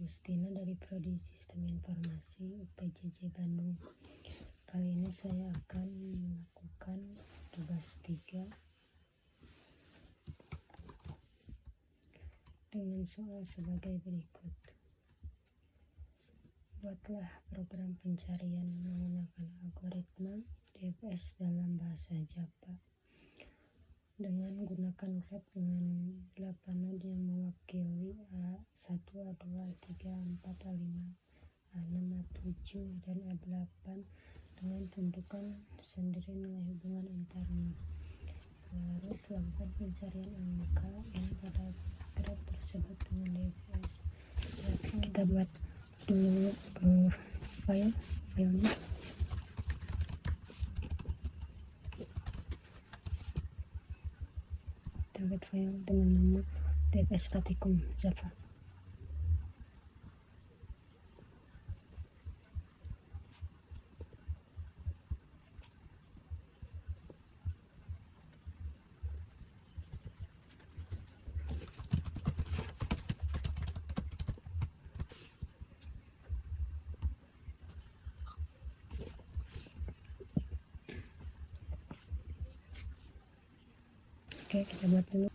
Agustina dari Prodi Sistem Informasi UPJJ Bandung. Kali ini saya akan melakukan tugas 3 dengan soal sebagai berikut. Buatlah program pencarian menggunakan algoritma DFS dalam bahasa Java dengan gunakan graf dengan 8 node yang mewakili A1, A2, A3, A4, A5, A6, A7, dan A8 dengan tentukan sendiri nilai hubungan antar node. Terus lakukan pencarian angka n pada graf tersebut dengan DFS. Kita buat dulu filenya. Buat file dengan nama DFS Pratikum Java. Oke, kita buat dulu.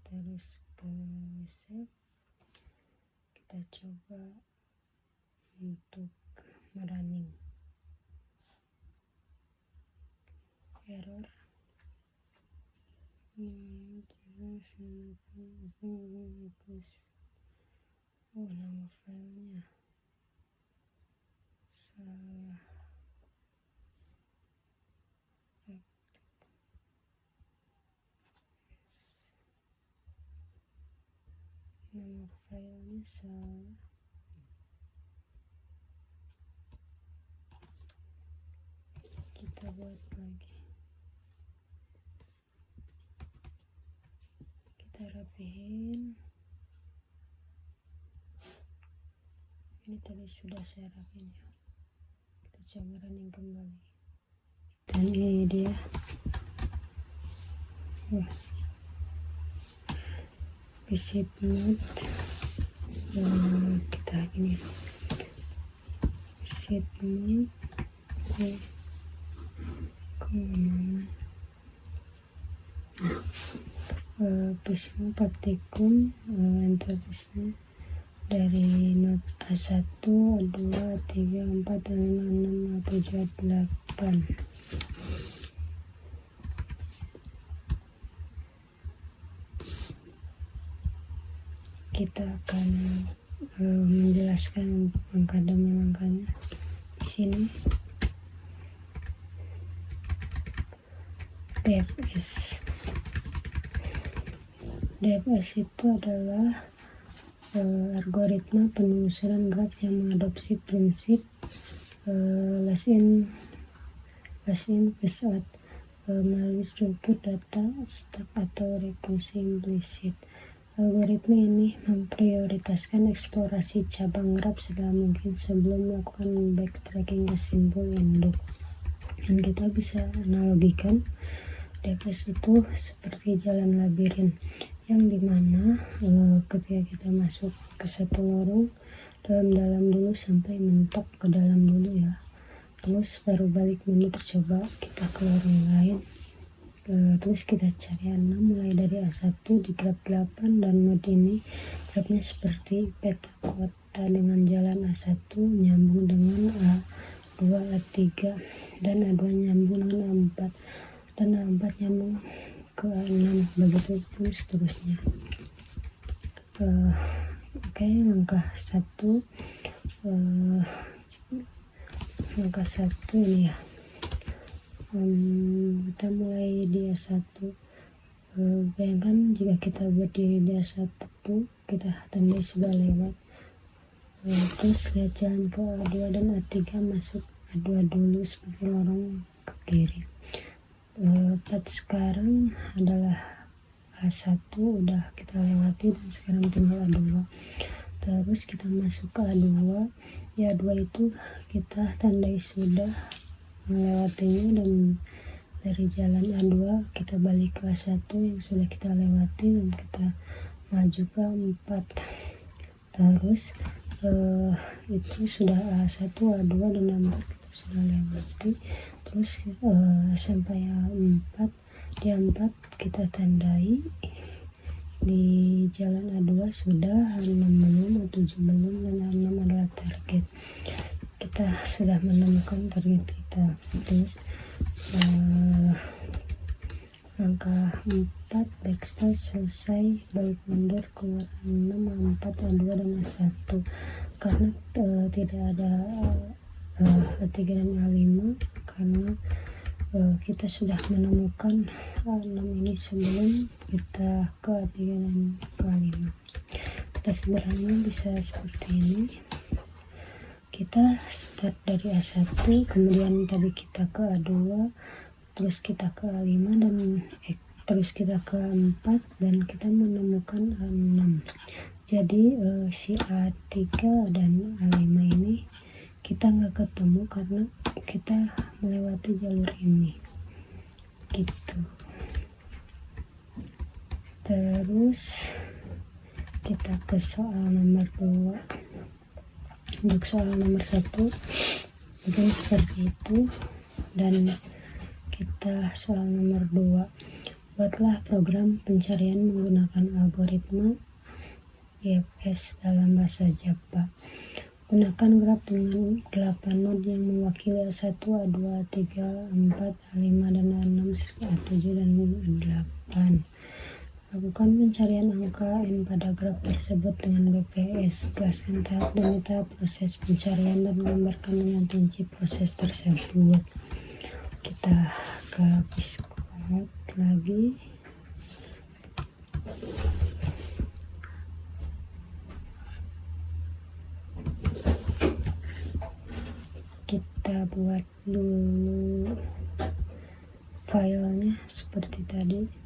Terus ke save. Kita coba untuk merunning. Error. Oh, nama filenya salah. Nama filenya salah. Kita buat lagi. Kita rapihin. Ini tadi sudah saya rapin ya. Kita coba running kembali. Dan ini dia. Visit mode. Kita ini. Visit mode. Visit praktikum interface-nya dari node A1, A2, A3, A4, A5, A6, A7, A8. Kita akan menjelaskan untuk angka demi angkanya di sini. DFS itu adalah algoritma penelusuran graf yang mengadopsi prinsip last in first out melalui struktur data stack atau rekursi implisit. Algoritma ini memprioritaskan eksplorasi cabang graf segala mungkin sebelum melakukan backtracking ke simbol induk. Dan kita bisa analogikan DFS itu seperti jalan labirin yang dimana ketika kita masuk ke satu lorong dalam dulu sampai mentok ke dalam dulu ya, terus baru balik mundur, coba kita ke lorong lain. Terus kita cari 6 mulai dari A1 di graf 8, dan node ini grafnya seperti peta kota dengan jalan A1 nyambung dengan A2, A3, dan A2 nyambung dengan A4, dan A4 nyambung ke A6, begitu terus seterusnya. Oke, langkah 1 ini ya. Kita mulai di A1. Bayangkan jika kita berdiri di A1, kita tandai sudah lewat. Terus lihat jalan ke A2 dan A3, masuk A2 dulu seperti lorong ke kiri. Part sekarang adalah A1 udah kita lewati, dan sekarang tinggal A2. Terus kita masuk ke A2. Di A2 itu kita tandai sudah melewatinya, dan dari jalan A2 kita balik ke A1 yang sudah kita lewati dan kita maju ke A4. Terus itu sudah A1, A2 dan A4 kita sudah lewati. Terus sampai A4, di A4 kita tandai di jalan A2 sudah, A6 belum, A7 belum, dan A6 adalah target. Kita sudah menemukan target kita. Terus langkah 4 backstart selesai, balik mundur keluar A6, A4, A2 dan A1. Karena tidak ada A3 dan A5, karena kita sudah menemukan A6 ini sebelum kita ke A3 dan ke A5. Kita sederhananya bisa seperti ini. Kita start dari A1, kemudian tadi kita ke A2, terus kita ke A5 dan terus kita ke A4 dan kita menemukan A6. Jadi si A3 dan A5 ini kita nggak ketemu karena kita melewati jalur ini gitu. Terus kita ke soal nomor 2. Untuk soal nomor 1 itu seperti itu, dan kita soal nomor 2, buatlah program pencarian menggunakan algoritma IFS dalam bahasa Java. Gunakan graf dengan 8 node yang mewakili A1, A2, A3, A4, A5, dan A6, A7, dan A8. Lakukan pencarian angka N pada graf tersebut dengan BPS. Jelaskan tahap demi tahap proses pencarian dan gambarkan dengan rinci proses tersebut. Kita ke Bisquad lagi. Kita buat dulu filenya seperti tadi.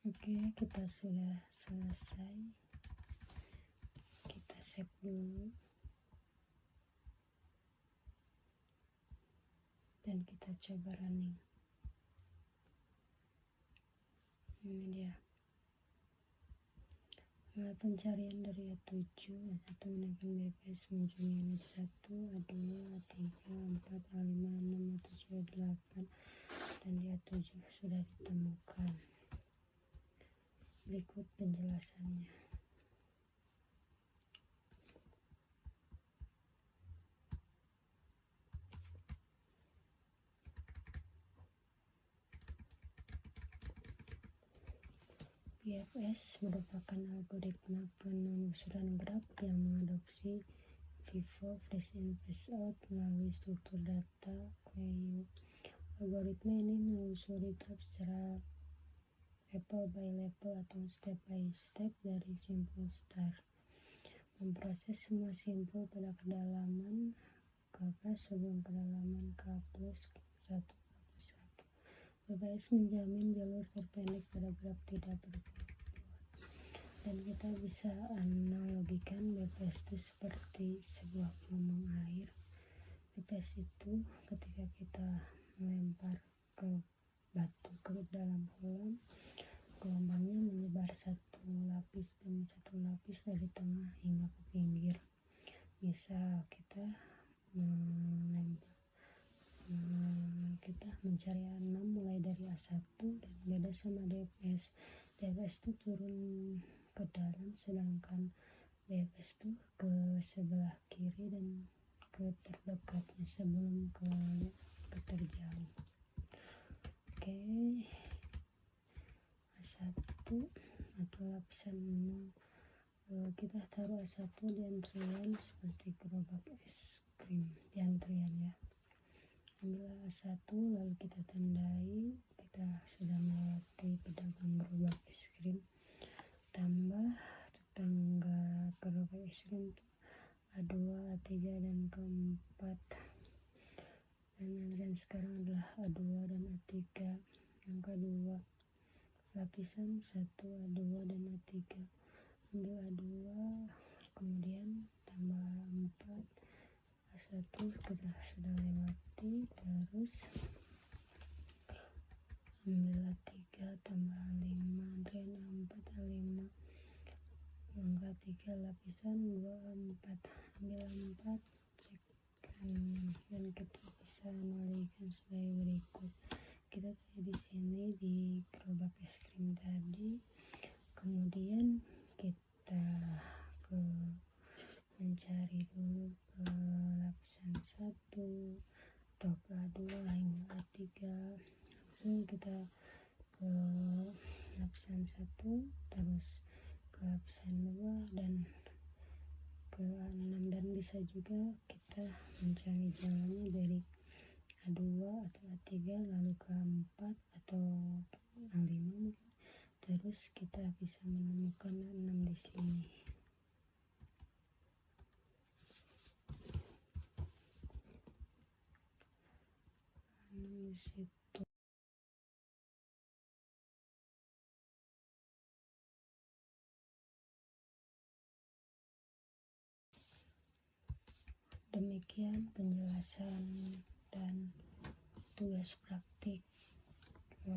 Oke, kita sudah selesai. Kita save dulu. Dan kita coba running. Ini dia. Mulai pencarian dari A7, A1 menekan BPS menuju unit 1, A2, A3, A4, A5, A6, A7, A8, dan di A7 sudah ditemukan. Berikut penjelasannya. IFS merupakan algoritma penelusuran graf yang mengadopsi FIFO (Fresh In Fresh Out) melalui struktur data QU. Algoritma ini menelusuri graf secara level by level atau step by step dari simpul start, memproses semua simpul pada kedalaman KK sebelum kedalaman K plus 1 plus 1. BPS menjamin jalur terpendek pada graf tidak berkuat. Dan kita bisa analogikan BPS itu seperti sebuah gelombang air. BPS itu ketika kita melempar ke batu ke dalam kolam, gelombangnya menyebar satu lapis demi satu lapis dari tengah hingga ke pinggir. Misal kita mencari A6 mulai dari A1 dan beda sama DPS. DPS itu turun ke dalam, sedangkan BPS itu ke sebelah kiri dan ke terdekatnya sebelum ke terjauh. Oke, A1 atau lapisan 0, kita taruh A1 di antrian seperti gerobak es krim di antrian ya. Ambil A1 lalu kita tandai kita sudah melewati pedagang gerobak es krim, tambah tetangga gerobak es krim itu A2, A3 dan keempat, dan antrian sekarang adalah A2 dan A3. Yang kedua lapisan 1 A2 dan A3, ambil A2 kemudian tambah 4 A1 kita sudah lewati, terus ambil A3 tambah 5 antrian A4 A5, angka 3 lapisan 2 A4, ambil A4 cek dan kita bisa analogikan sebagai berikut. Kita di sini di gerobak es krim tadi, kemudian kita mencari dulu ke lapisan 1 atau ke A2 hingga A3, langsung kita ke lapisan 1 terus ke lapisan 2 dan ke A6, dan bisa juga kita mencari jalannya dari A2 atau A3 lalu ke A4 atau A5 mungkin, terus kita bisa menemukan A6 di sini. A6 di situ. Demikian penjelasan dan tugas praktik 3